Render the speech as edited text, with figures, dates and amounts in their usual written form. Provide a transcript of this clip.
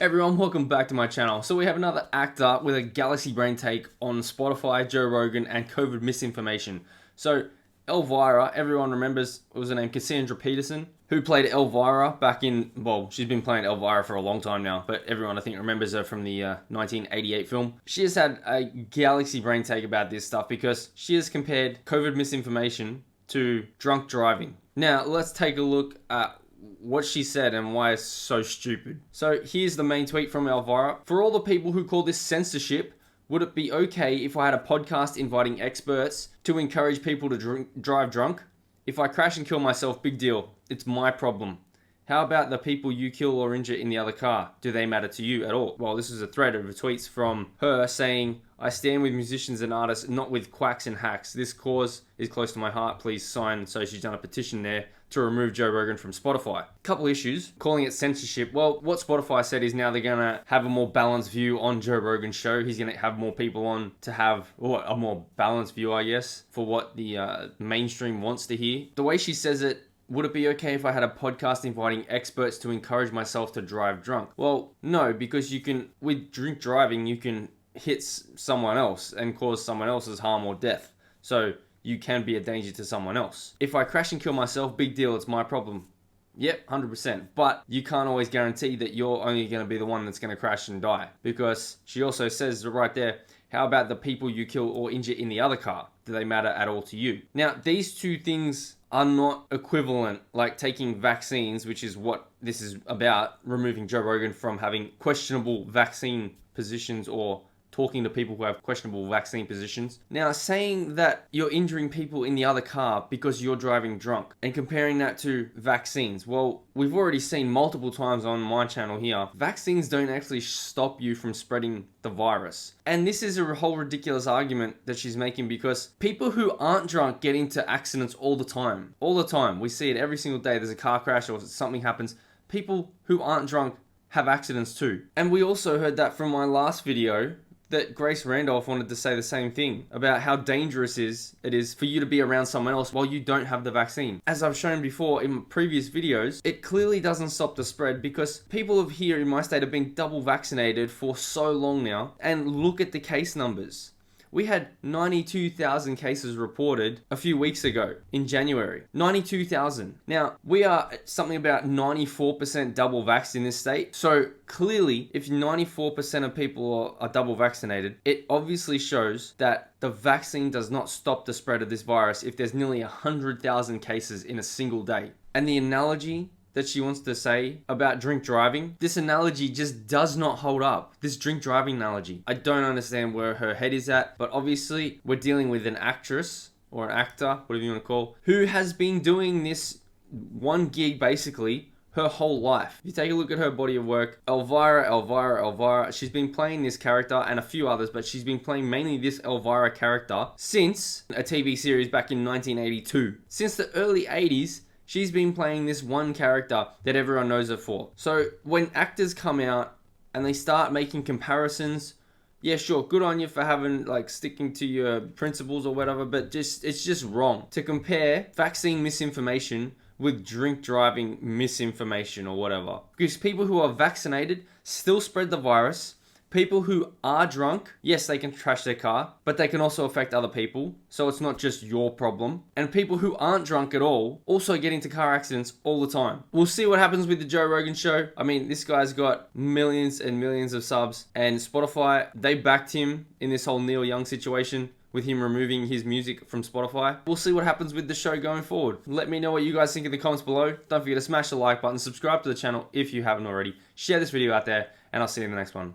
Everyone, welcome back to my channel. So we have another actor with a galaxy brain take on Spotify, Joe Rogan, and COVID misinformation. So Elvira, everyone remembers, what was her name? Cassandra Peterson, who played Elvira back in, well, she's been playing Elvira for a long time now, but everyone I think remembers her from the 1988 film. She has had a galaxy brain take about this stuff because she has compared COVID misinformation to drunk driving. Now, let's take a look at what she said and why it's so stupid. So here's the main tweet from Elvira. For all the people who call this censorship, would it be okay if I had a podcast inviting experts to encourage people to drive drunk? If I crash and kill myself, big deal. It's my problem. How about the people you kill or injure in the other car? Do they matter to you at all? Well, this is a thread of tweets from her saying, I stand with musicians and artists, not with quacks and hacks. This cause is close to my heart. Please sign. So she's done a petition there to remove Joe Rogan from Spotify. Couple issues. Calling it censorship. Well, what Spotify said is now they're going to have a more balanced view on Joe Rogan's show. He's going to have more people on to have a more balanced view, I guess, for what the mainstream wants to hear. The way she says it, would it be okay if I had a podcast inviting experts to encourage myself to drive drunk? Well, no, because you can, with drink driving, you can hit someone else and cause someone else's harm or death. So you can be a danger to someone else. If I crash and kill myself, big deal, it's my problem. Yep, 100%. But you can't always guarantee that you're only going to be the one that's going to crash and die. Because she also says right there, how about the people you kill or injure in the other car? Do they matter at all to you? Now, these two things are not equivalent, like taking vaccines, which is what this is about, removing Joe Rogan from having questionable vaccine positions or talking to people who have questionable vaccine positions. Now, saying that you're injuring people in the other car because you're driving drunk and comparing that to vaccines, well, we've already seen multiple times on my channel here, vaccines don't actually stop you from spreading the virus. And this is a whole ridiculous argument that she's making because people who aren't drunk get into accidents all the time. All the time. We see it every single day. There's a car crash or something happens. People who aren't drunk have accidents too. And we also heard that from my last video, that Grace Randolph wanted to say the same thing about how dangerous it is for you to be around someone else while you don't have the vaccine. As I've shown before in previous videos, it clearly doesn't stop the spread because people here in my state have been double vaccinated for so long now, and look at the case numbers. We had 92,000 cases reported a few weeks ago in January. 92,000. Now, we are at something about 94% double vaxxed in this state. So clearly, if 94% of people are double vaccinated, it obviously shows that the vaccine does not stop the spread of this virus if there's nearly 100,000 cases in a single day. And the analogy that she wants to say about drink driving, this analogy just does not hold up. This drink driving analogy. I don't understand where her head is at, but obviously we're dealing with an actress or an actor, whatever you want to call, who has been doing this one gig basically her whole life. If you take a look at her body of work, Elvira, she's been playing this character and a few others, but she's been playing mainly this Elvira character since a TV series back in 1982. Since the early 80s, she's been playing this one character that everyone knows her for. So when actors come out and they start making comparisons, yeah, sure, good on you for having, sticking to your principles or whatever, but it's just wrong to compare vaccine misinformation with drink driving misinformation or whatever. Because people who are vaccinated still spread the virus. People who are drunk, yes, they can crash their car, but they can also affect other people. So it's not just your problem. And people who aren't drunk at all also get into car accidents all the time. We'll see what happens with the Joe Rogan show. I mean, this guy's got millions and millions of subs, and Spotify, they backed him in this whole Neil Young situation with him removing his music from Spotify. We'll see what happens with the show going forward. Let me know what you guys think in the comments below. Don't forget to smash the like button, subscribe to the channel if you haven't already. Share this video out there, and I'll see you in the next one.